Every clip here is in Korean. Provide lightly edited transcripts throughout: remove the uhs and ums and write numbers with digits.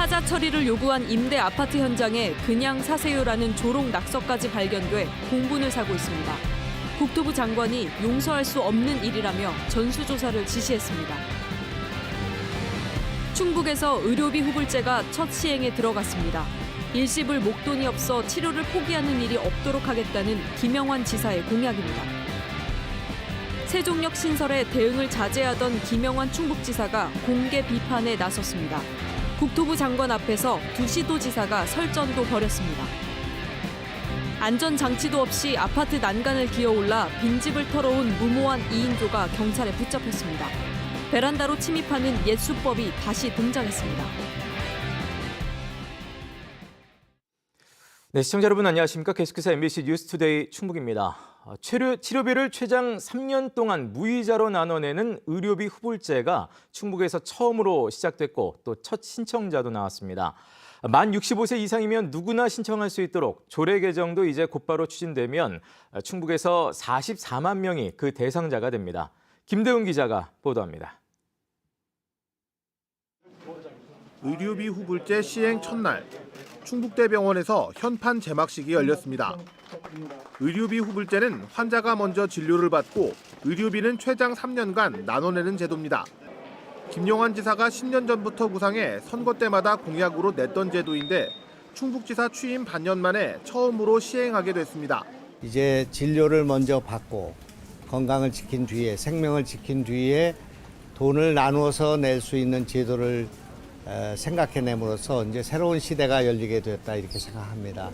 사자 처리를 요구한 임대 아파트 현장에 그냥 사세요라는 조롱 낙서까지 발견돼 공분을 사고 있습니다. 국토부 장관이 용서할 수 없는 일이라며 전수조사를 지시했습니다. 충북에서 의료비 후불제가 첫 시행에 들어갔습니다. 일시불 목돈이 없어 치료를 포기하는 일이 없도록 하겠다는 김영환 지사의 공약입니다. 세종역 신설에 대응을 자제하던 김영환 충북지사가 공개 비판에 나섰습니다. 국토부 장관 앞에서 두 시도지사가 설전도 벌였습니다. 안전장치도 없이 아파트 난간을 기어올라 빈집을 털어온 무모한 2인조가 경찰에 붙잡혔습니다. 베란다로 침입하는 옛 수법이 다시 등장했습니다. 네, 시청자 여러분 안녕하십니까? 계속해서 MBC 뉴스투데이 충북입니다. 치료비를 최장 3년 동안 무이자로 나눠내는 의료비 후불제가 충북에서 처음으로 시작됐고 또 첫 신청자도 나왔습니다. 만 65세 이상이면 누구나 신청할 수 있도록 조례 개정도 이제 곧바로 추진되면 충북에서 44만 명이 그 대상자가 됩니다. 김대웅 기자가 보도합니다. 의료비 후불제 시행 첫날, 충북대병원에서 현판 개막식이 열렸습니다. 의료비 후불제는 환자가 먼저 진료를 받고 의료비는 최장 3년간 나눠내는 제도입니다. 김영환 지사가 10년 전부터 구상해 선거 때마다 공약으로 냈던 제도인데 충북지사 취임 반년 만에 처음으로 시행하게 됐습니다. 이제 진료를 먼저 받고 건강을 지킨 뒤에 생명을 지킨 뒤에 돈을 나누어서 낼 수 있는 제도를 생각해냄으로써 이제 새로운 시대가 열리게 됐다 이렇게 생각합니다.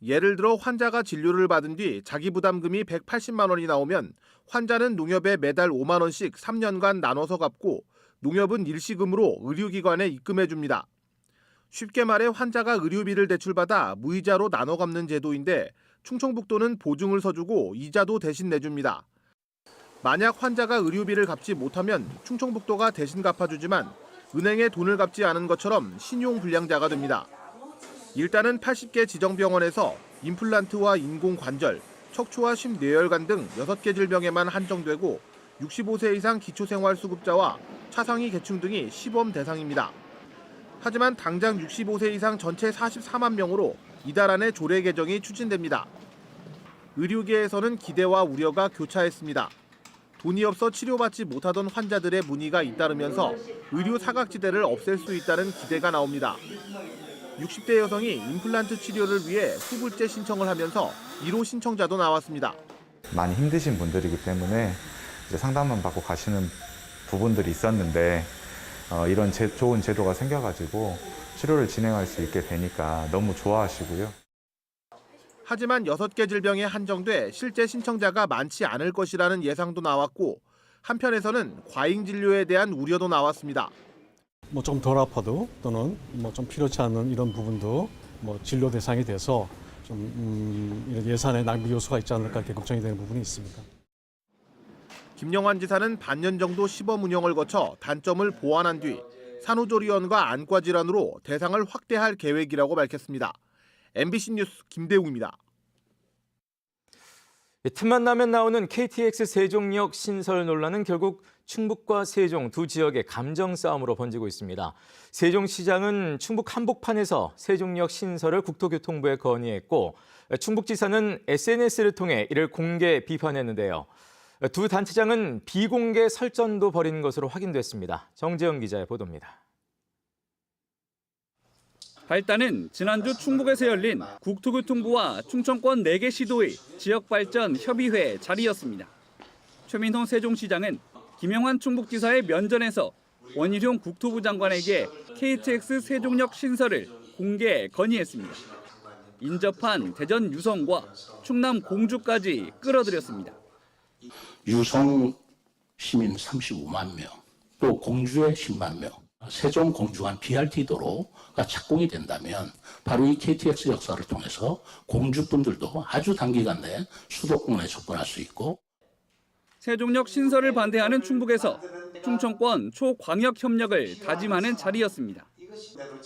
예를 들어 환자가 진료를 받은 뒤 자기 부담금이 180만 원이 나오면 환자는 농협에 매달 5만 원씩 3년간 나눠서 갚고 농협은 일시금으로 의료기관에 입금해 줍니다. 쉽게 말해 환자가 의료비를 대출받아 무이자로 나눠 갚는 제도인데 충청북도는 보증을 서주고 이자도 대신 내줍니다. 만약 환자가 의료비를 갚지 못하면 충청북도가 대신 갚아주지만 은행에 돈을 갚지 않은 것처럼 신용불량자가 됩니다. 일단은 80개 지정병원에서 임플란트와 인공관절, 척추와 심뇌혈관 등 6개 질병에만 한정되고 65세 이상 기초생활수급자와 차상위 계층 등이 시범 대상입니다. 하지만 당장 65세 이상 전체 44만 명으로 이달 안에 조례 개정이 추진됩니다. 의료계에서는 기대와 우려가 교차했습니다. 돈이 없어 치료받지 못하던 환자들의 문의가 잇따르면서 의료 사각지대를 없앨 수 있다는 기대가 나옵니다. 60대 여성이 임플란트 치료를 위해 후불제 신청을 하면서 1호 신청자도 나왔습니다. 많이 힘드신 분들이기 때문에 이제 상담만 받고 가시는 부분들이 있었는데 이런 좋은 제도가 생겨가지고 치료를 진행할 수 있게 되니까 너무 좋아하시고요. 하지만 6개 질병에 한정돼 실제 신청자가 많지 않을 것이라는 예상도 나왔고 한편에서는 과잉 진료에 대한 우려도 나왔습니다. 좀 덜 아파도 또는 좀 필요치 않은 이런 부분도 진료 대상이 돼서 이런 예산의 낭비 요소가 있지 않을까 이렇게 걱정이 되는 부분이 있습니다. 김영환 지사는 반년 정도 시범 운영을 거쳐 단점을 보완한 뒤 산후조리원과 안과 질환으로 대상을 확대할 계획이라고 밝혔습니다. MBC 뉴스 김대웅입니다. 틈만 나면 나오는 KTX 세종역 신설 논란은 결국 충북과 세종 두 지역의 감정 싸움으로 번지고 있습니다. 세종시장은 충북 한복판에서 세종역 신설을 국토교통부에 건의했고 충북지사는 SNS를 통해 이를 공개 비판했는데요. 두 단체장은 비공개 설전도 벌인 것으로 확인됐습니다. 정재영 기자의 보도입니다. 발단은 지난주 충북에서 열린 국토교통부와 충청권 4개 시도의 지역발전 협의회 자리였습니다. 최민호 세종시장은 김영환 충북지사의 면전에서 원희룡 국토부 장관에게 KTX 세종역 신설을 공개 건의했습니다. 인접한 대전 유성과 충남 공주까지 끌어들였습니다. 유성 시민 35만 명, 또 공주에 10만 명, 세종 공주간 BRT 도로가 착공이 된다면 바로 이 KTX 역사를 통해서 공주분들도 아주 단기간 내에 수도권에 접근할 수 있고 세종역 신설을 반대하는 충북에서 충청권 초광역 협력을 다짐하는 자리였습니다.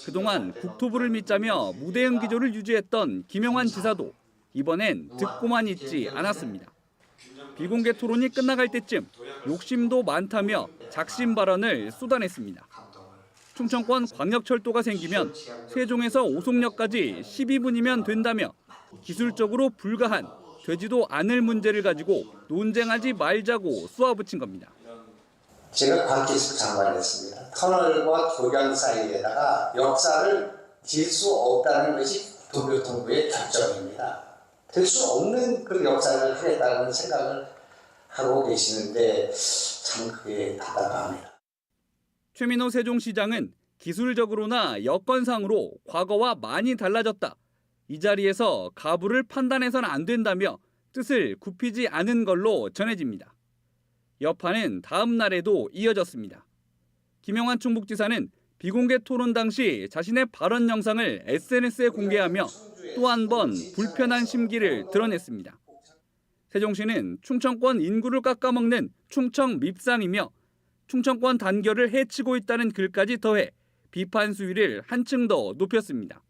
그동안 국토부를 믿자며 무대응 기조를 유지했던 김영환 지사도 이번엔 듣고만 있지 않았습니다. 비공개 토론이 끝나갈 때쯤 욕심도 많다며 작심 발언을 쏟아냈습니다. 충청권 광역철도가 생기면 세종에서 오송역까지 12분이면 된다며 기술적으로 불가한 되지도 않을 문제를 가지고 논쟁하지 말자고 쏘아붙인 겁니다. 제가 관계기술 장관이었습니다. 터널과 교량 사이에다가 역사를 질 수 없다는 것이 도교통부의 결정입니다. 될 수 없는 그런 역사를 하겠다는 생각을 하고 계시는데 참 그게 답답합니다. 최민호 세종시장은 기술적으로나 여건상으로 과거와 많이 달라졌다. 이 자리에서 가부를 판단해서는 안 된다며 뜻을 굽히지 않은 걸로 전해집니다. 여파는 다음 날에도 이어졌습니다. 김영환 충북지사는 비공개 토론 당시 자신의 발언 영상을 SNS에 공개하며 또 한 번 불편한 심기를 드러냈습니다. 세종시는 충청권 인구를 깎아먹는 충청 밉상이며 충청권 단결을 해치고 있다는 글까지 더해 비판 수위를 한층 더 높였습니다.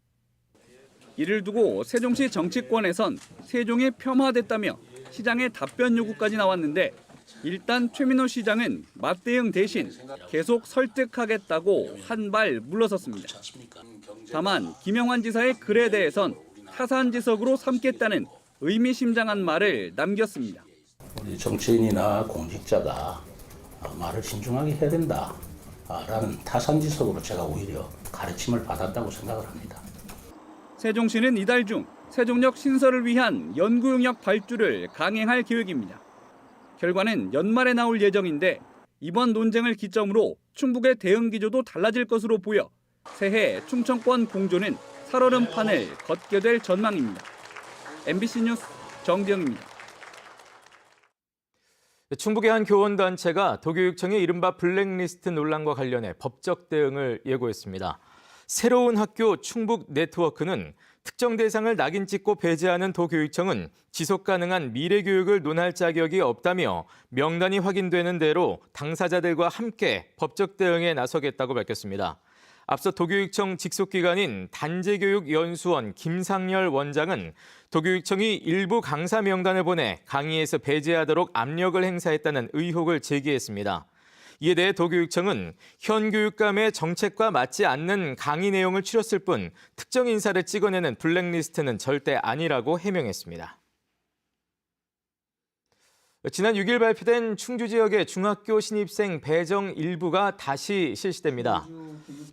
이를 두고 세종시 정치권에선 세종이 폄하됐다며 시장의 답변 요구까지 나왔는데 일단 최민호 시장은 맞대응 대신 계속 설득하겠다고 한 발 물러섰습니다. 다만 김영환 지사의 글에 대해선 타산지석으로 삼겠다는 의미심장한 말을 남겼습니다. 우리 정치인이나 공직자가 말을 신중하게 해야 된다라는 타산지석으로 제가 오히려 가르침을 받았다고 생각을 합니다. 세종시는 이달 중 세종역 신설을 위한 연구 용역 발주를 강행할 계획입니다. 결과는 연말에 나올 예정인데 이번 논쟁을 기점으로 충북의 대응 기조도 달라질 것으로 보여 새해 충청권 공조는 살얼음판을 걷게 될 전망입니다. MBC 뉴스 정병입니다. 충북의 한 교원단체가 도교육청의 이른바 블랙리스트 논란과 관련해 법적 대응을 예고했습니다. 새로운 학교 충북 네트워크는 특정 대상을 낙인 찍고 배제하는 도교육청은 지속 가능한 미래 교육을 논할 자격이 없다며 명단이 확인되는 대로 당사자들과 함께 법적 대응에 나서겠다고 밝혔습니다. 앞서 도교육청 직속기관인 단재교육연수원 김상열 원장은 도교육청이 일부 강사 명단을 보내 강의에서 배제하도록 압력을 행사했다는 의혹을 제기했습니다. 이에 대해 도교육청은 현 교육감의 정책과 맞지 않는 강의 내용을 추렸을 뿐 특정 인사를 찍어내는 블랙리스트는 절대 아니라고 해명했습니다. 지난 6일 발표된 충주 지역의 중학교 신입생 배정 일부가 다시 실시됩니다.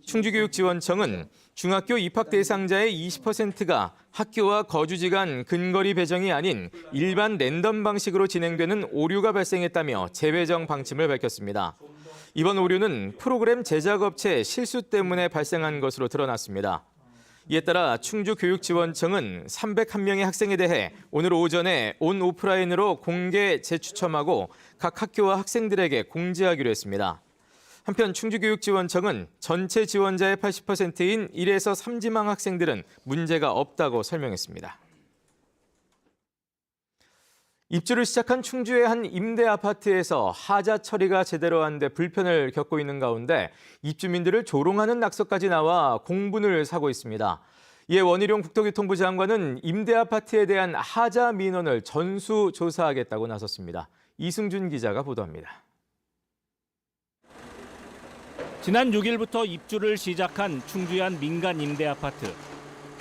충주교육지원청은 중학교 입학 대상자의 20%가 학교와 거주지 간 근거리 배정이 아닌 일반 랜덤 방식으로 진행되는 오류가 발생했다며 재배정 방침을 밝혔습니다. 이번 오류는 프로그램 제작업체 실수 때문에 발생한 것으로 드러났습니다. 이에 따라 충주교육지원청은 301명의 학생에 대해 오늘 오전에 온 오프라인으로 공개 재추첨하고 각 학교와 학생들에게 공지하기로 했습니다. 한편 충주교육지원청은 전체 지원자의 80%인 1에서 3지망 학생들은 문제가 없다고 설명했습니다. 입주를 시작한 충주의 한 임대 아파트에서 하자 처리가 제대로 안 돼 불편을 겪고 있는 가운데 입주민들을 조롱하는 낙서까지 나와 공분을 사고 있습니다. 이에 원희룡 국토교통부 장관은 임대 아파트에 대한 하자 민원을 전수조사하겠다고 나섰습니다. 이승준 기자가 보도합니다. 지난 6일부터 입주를 시작한 충주의 한 민간 임대 아파트.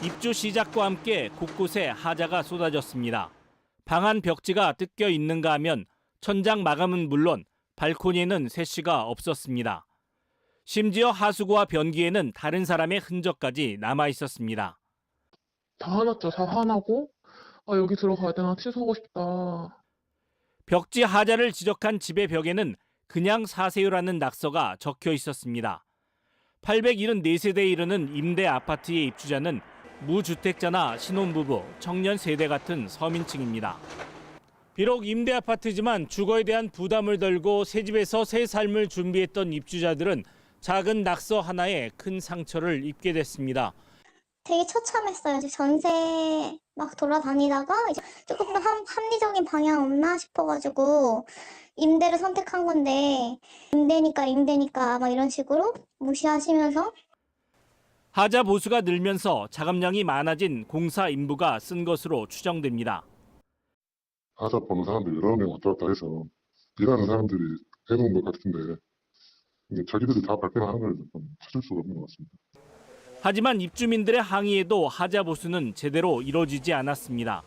입주 시작과 함께 곳곳에 하자가 쏟아졌습니다. 방안 벽지가 뜯겨 있는가 하면 천장 마감은 물론 발코니에는 새씨가 없었습니다. 심지어 하수구와 변기에는 다른 사람의 흔적까지 남아 있었습니다. 다 화났죠. 다 화나고 여기 들어가야 되나 취소하고 싶다. 벽지 하자를 지적한 집의 벽에는 그냥 사세요라는 낙서가 적혀 있었습니다. 874세대에 이르는 임대 아파트의 입주자는 무주택자나 신혼부부, 청년 세대 같은 서민층입니다. 비록 임대 아파트지만 주거에 대한 부담을 덜고 새 집에서 새 삶을 준비했던 입주자들은 작은 낙서 하나에 큰 상처를 입게 됐습니다. 되게 처참했어요. 전세 막 돌아다니다가 이제 조금 더 합리적인 방향 없나 싶어가지고 임대를 선택한 건데 임대니까 막 이런 식으로 무시하시면서 하자 보수가 늘면서 자금량이 많아진 공사 인부가 쓴 것으로 추정됩니다. 하자 보는 사람들이 여러 명 왔다 갔다 해서 일하는 사람들이 해놓은 것 같은데 자기들이 다 발표를 하는 걸 좀 있을 수가 없는 것 같습니다. 하지만 입주민들의 항의에도 하자 보수는 제대로 이뤄지지 않았습니다.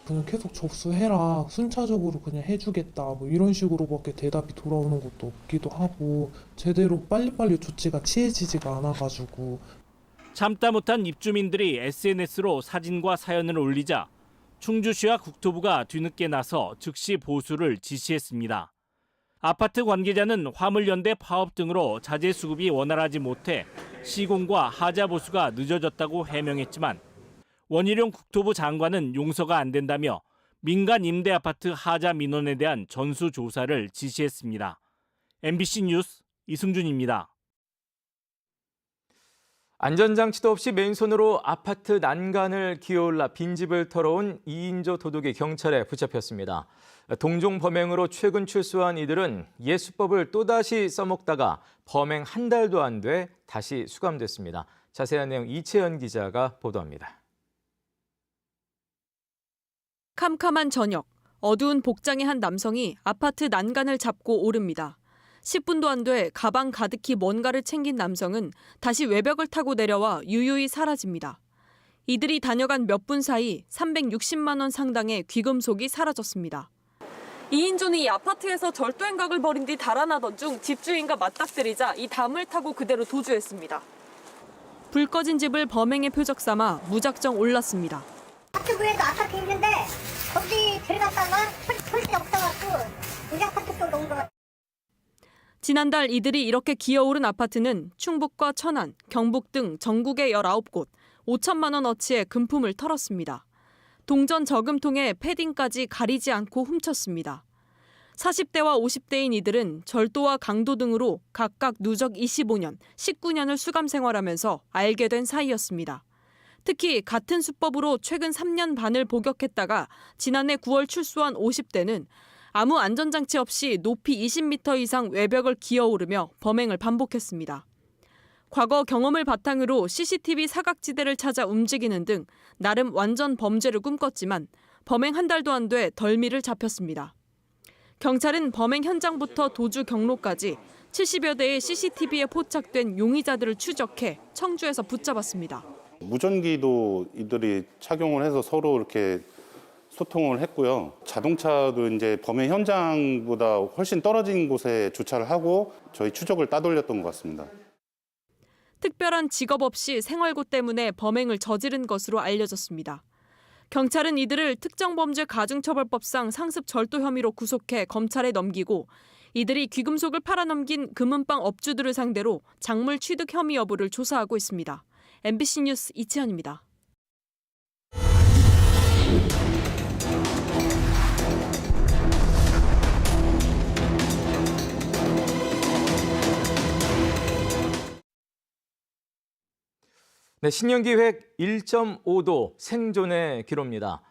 그냥 계속 접수해라, 순차적으로 그냥 해주겠다, 뭐 이런 식으로밖에 대답이 돌아오는 것도 없기도 하고 제대로 빨리빨리 조치가 취해지지가 않아가지고. 참다 못한 입주민들이 SNS로 사진과 사연을 올리자 충주시와 국토부가 뒤늦게 나서 즉시 보수를 지시했습니다. 아파트 관계자는 화물연대 파업 등으로 자재 수급이 원활하지 못해 시공과 하자 보수가 늦어졌다고 해명했지만 원희룡 국토부 장관은 용서가 안 된다며 민간 임대 아파트 하자 민원에 대한 전수 조사를 지시했습니다. MBC 뉴스 이승준입니다. 안전장치도 없이 맨손으로 아파트 난간을 기어올라 빈집을 털어온 2인조 도둑이 경찰에 붙잡혔습니다. 동종 범행으로 최근 출소한 이들은 예수법을 또다시 써먹다가 범행 한 달도 안 돼 다시 수감됐습니다. 자세한 내용 이채연 기자가 보도합니다. 캄캄한 저녁, 어두운 복장의 한 남성이 아파트 난간을 잡고 오릅니다. 10분도 안 돼 가방 가득히 뭔가를 챙긴 남성은 다시 외벽을 타고 내려와 유유히 사라집니다. 이들이 다녀간 몇 분 사이 360만 원 상당의 귀금속이 사라졌습니다. 2인조는 이 아파트에서 절도 행각을 벌인 뒤 달아나던 중 집주인과 맞닥뜨리자 이 담을 타고 그대로 도주했습니다. 불 꺼진 집을 범행의 표적 삼아 무작정 올랐습니다. 아파트구에도 아파트 있는데 거기 들어갔다가 털이 없어갖고 우리 아파트 쪽으로 온 것 같아요. 지난달 이들이 이렇게 기어오른 아파트는 충북과 천안, 경북 등 전국의 19곳, 5천만 원어치의 금품을 털었습니다. 동전 저금통에 패딩까지 가리지 않고 훔쳤습니다. 40대와 50대인 이들은 절도와 강도 등으로 각각 누적 25년, 19년을 수감 생활하면서 알게 된 사이였습니다. 특히 같은 수법으로 최근 3년 반을 복역했다가 지난해 9월 출소한 50대는 아무 안전장치 없이 높이 20m 이상 외벽을 기어오르며 범행을 반복했습니다. 과거 경험을 바탕으로 CCTV 사각지대를 찾아 움직이는 등 나름 완전 범죄를 꿈꿨지만 범행 한 달도 안 돼 덜미를 잡혔습니다. 경찰은 범행 현장부터 도주 경로까지 70여 대의 CCTV에 포착된 용의자들을 추적해 청주에서 붙잡았습니다. 무전기도 이들이 착용을 해서 서로 이렇게 소통을 했고요. 자동차도 이제 범행 현장보다 훨씬 떨어진 곳에 주차를 하고 저희 추적을 따돌렸던 것 같습니다. 특별한 직업 없이 생활고 때문에 범행을 저지른 것으로 알려졌습니다. 경찰은 이들을 특정범죄 가중처벌법상 상습 절도 혐의로 구속해 검찰에 넘기고 이들이 귀금속을 팔아넘긴 금은방 업주들을 상대로 작물 취득 혐의 여부를 조사하고 있습니다. MBC 뉴스 이채연입니다. 네, 신년기획 1.5도 생존의 기로입니다.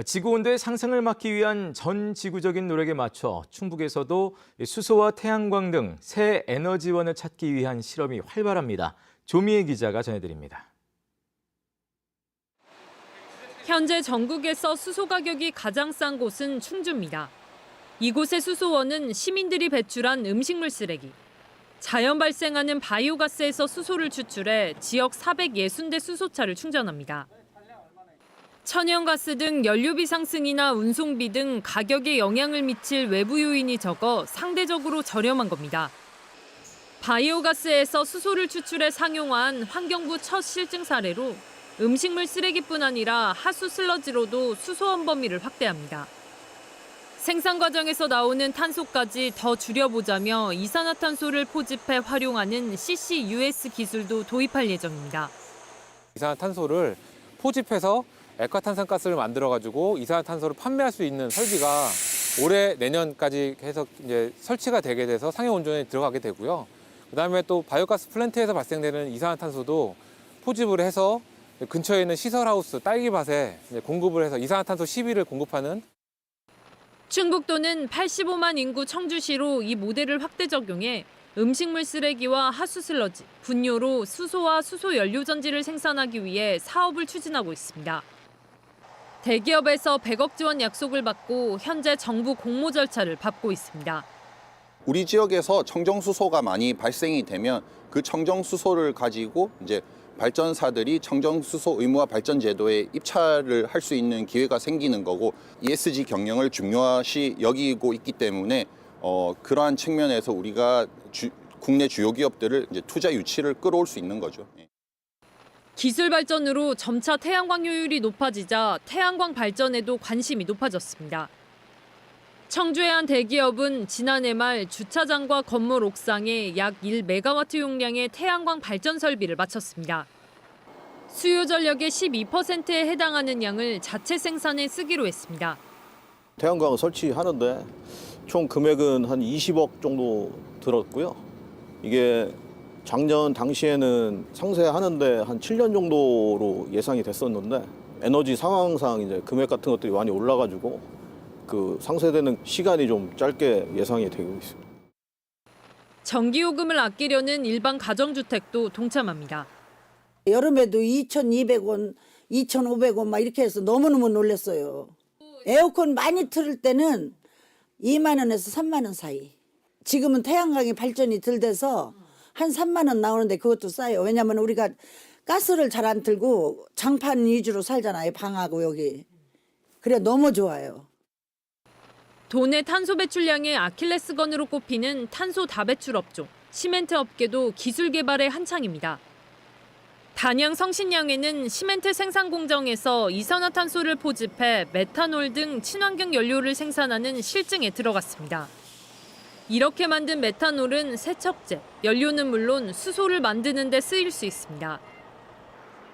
지구온도의 상승을 막기 위한 전 지구적인 노력에 맞춰 충북에서도 수소와 태양광 등 새 에너지원을 찾기 위한 실험이 활발합니다. 조미애 기자가 전해드립니다. 현재 전국에서 수소 가격이 가장 싼 곳은 충주입니다. 이곳의 수소원은 시민들이 배출한 음식물 쓰레기, 자연 발생하는 바이오가스에서 수소를 추출해 지역 460대 수소차를 충전합니다. 천연가스 등 연료비 상승이나 운송비 등 가격에 영향을 미칠 외부 요인이 적어 상대적으로 저렴한 겁니다. 바이오가스에서 수소를 추출해 상용화한 환경부 첫 실증 사례로 음식물 쓰레기뿐 아니라 하수 슬러지로도 수소원 범위를 확대합니다. 생산 과정에서 나오는 탄소까지 더 줄여보자며 이산화탄소를 포집해 활용하는 CCUS 기술도 도입할 예정입니다. 이산화탄소를 포집해서 액화탄산가스를 만들어가지고 이산화탄소를 판매할 수 있는 설비가 올해 내년까지 해서 이제 설치가 되게 돼서 상용 운전에 들어가게 되고요. 그다음에 또 바이오가스 플랜트에서 발생되는 이산화탄소도 포집을 해서 근처에 있는 시설하우스 딸기밭에 공급을 해서 이산화탄소 시비를 공급하는. 충북도는 85만 인구 청주시로 이 모델을 확대 적용해 음식물 쓰레기와 하수 슬러지, 분뇨로 수소와 수소 연료 전지를 생산하기 위해 사업을 추진하고 있습니다. 대기업에서 100억 지원 약속을 받고 현재 정부 공모 절차를 밟고 있습니다. 우리 지역에서 청정수소가 많이 발생이 되면 그 청정수소를 가지고 이제 발전사들이 청정수소 의무화 발전 제도에 입찰을 할 수 있는 기회가 생기는 거고, ESG 경영을 중요시 여기고 있기 때문에 그러한 측면에서 우리가 국내 주요 기업들을 이제 투자 유치를 끌어올 수 있는 거죠. 기술 발전으로 점차 태양광 효율이 높아지자 태양광 발전에도 관심이 높아졌습니다. 청주의 한 대기업은 지난해 말 주차장과 건물 옥상에 약 1메가와트 용량의 태양광 발전 설비를 마쳤습니다. 수요 전력의 12%에 해당하는 양을 자체 생산에 쓰기로 했습니다. 태양광 설치하는데 총 금액은 한 20억 정도 들었고요. 이게 작년 당시에는 상세하는데 한 7년 정도로 예상이 됐었는데, 에너지 상황상 이제 금액 같은 것들이 많이 올라가지고 그 상쇄되는 시간이 좀 짧게 예상이 되고 있습니다. 전기요금을 아끼려는 일반 가정주택도 동참합니다. 여름에도 2,200원, 2,500원 막 이렇게 해서 너무너무 놀랐어요. 에어컨 많이 틀을 때는 2만 원에서 3만 원 사이. 지금은 태양광이 발전이 덜 돼서 한 3만 원 나오는데 그것도 싸요. 왜냐하면 우리가 가스를 잘 안 틀고 장판 위주로 살잖아요. 방하고 여기. 그래 너무 좋아요. 도내 탄소 배출량의 아킬레스건으로 꼽히는 탄소 다배출 업종, 시멘트 업계도 기술 개발에 한창입니다. 단양 성신양에는 시멘트 생산 공정에서 이산화탄소를 포집해 메탄올 등 친환경 연료를 생산하는 실증에 들어갔습니다. 이렇게 만든 메탄올은 세척제, 연료는 물론 수소를 만드는 데 쓰일 수 있습니다.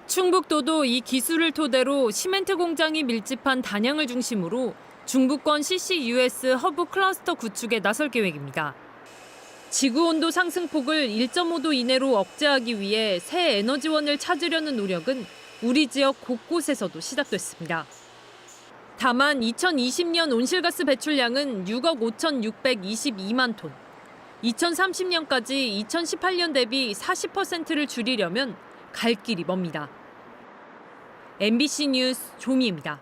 충북도도 이 기술을 토대로 시멘트 공장이 밀집한 단양을 중심으로 중부권 CCUS 허브 클러스터 구축에 나설 계획입니다. 지구온도 상승폭을 1.5도 이내로 억제하기 위해 새 에너지원을 찾으려는 노력은 우리 지역 곳곳에서도 시작됐습니다. 다만 2020년 온실가스 배출량은 6억 5,622만 톤. 2030년까지 2018년 대비 40%를 줄이려면 갈 길이 멉니다. MBC 뉴스 조미입니다.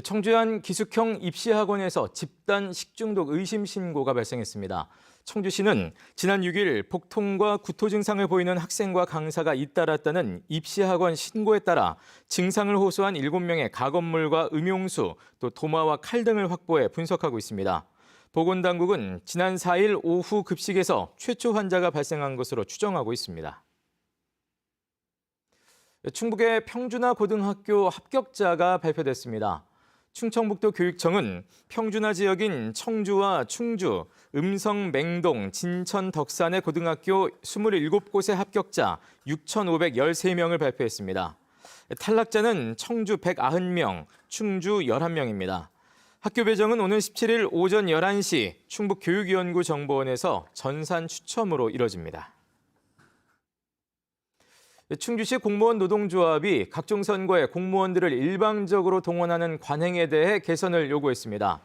청주의 한 기숙형 입시학원에서 집단 식중독 의심 신고가 발생했습니다. 청주시는 지난 6일 복통과 구토 증상을 보이는 학생과 강사가 잇따랐다는 입시학원 신고에 따라 증상을 호소한 7명의 가건물과 음용수, 또 도마와 칼 등을 확보해 분석하고 있습니다. 보건당국은 지난 4일 오후 급식에서 최초 환자가 발생한 것으로 추정하고 있습니다. 충북의 평준화 고등학교 합격자가 발표됐습니다. 충청북도 교육청은 평준화 지역인 청주와 충주, 음성, 맹동, 진천, 덕산의 고등학교 27곳의 합격자 6,513명을 발표했습니다. 탈락자는 청주 190명, 충주 11명입니다. 학교 배정은 오는 17일 오전 11시 충북교육위원구 정보원에서 전산 추첨으로 이뤄집니다. 충주시 공무원 노동조합이 각종 선거에 공무원들을 일방적으로 동원하는 관행에 대해 개선을 요구했습니다.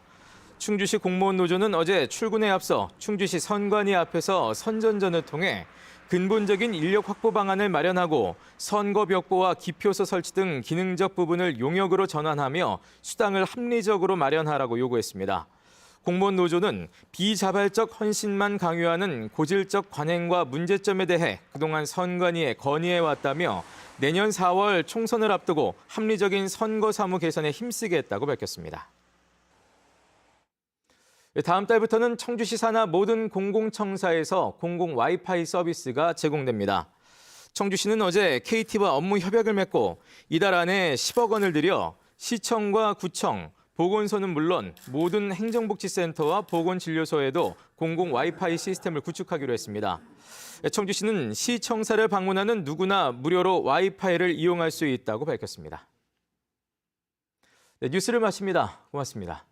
충주시 공무원 노조는 어제 출근에 앞서 충주시 선관위 앞에서 선전전을 통해 근본적인 인력 확보 방안을 마련하고 선거벽보와 기표소 설치 등 기능적 부분을 용역으로 전환하며 수당을 합리적으로 마련하라고 요구했습니다. 공무원 노조는 비자발적 헌신만 강요하는 고질적 관행과 문제점에 대해 그동안 선관위에 건의해왔다며 내년 4월 총선을 앞두고 합리적인 선거 사무 개선에 힘쓰겠다고 밝혔습니다. 다음 달부터는 청주시 산하 모든 공공청사에서 공공 와이파이 서비스가 제공됩니다. 청주시는 어제 KT와 업무 협약을 맺고 이달 안에 10억 원을 들여 시청과 구청, 보건소는 물론 모든 행정복지센터와 보건진료소에도 공공 와이파이 시스템을 구축하기로 했습니다. 청주시는 시청사를 방문하는 누구나 무료로 와이파이를 이용할 수 있다고 밝혔습니다. 네, 뉴스를 마칩니다. 고맙습니다.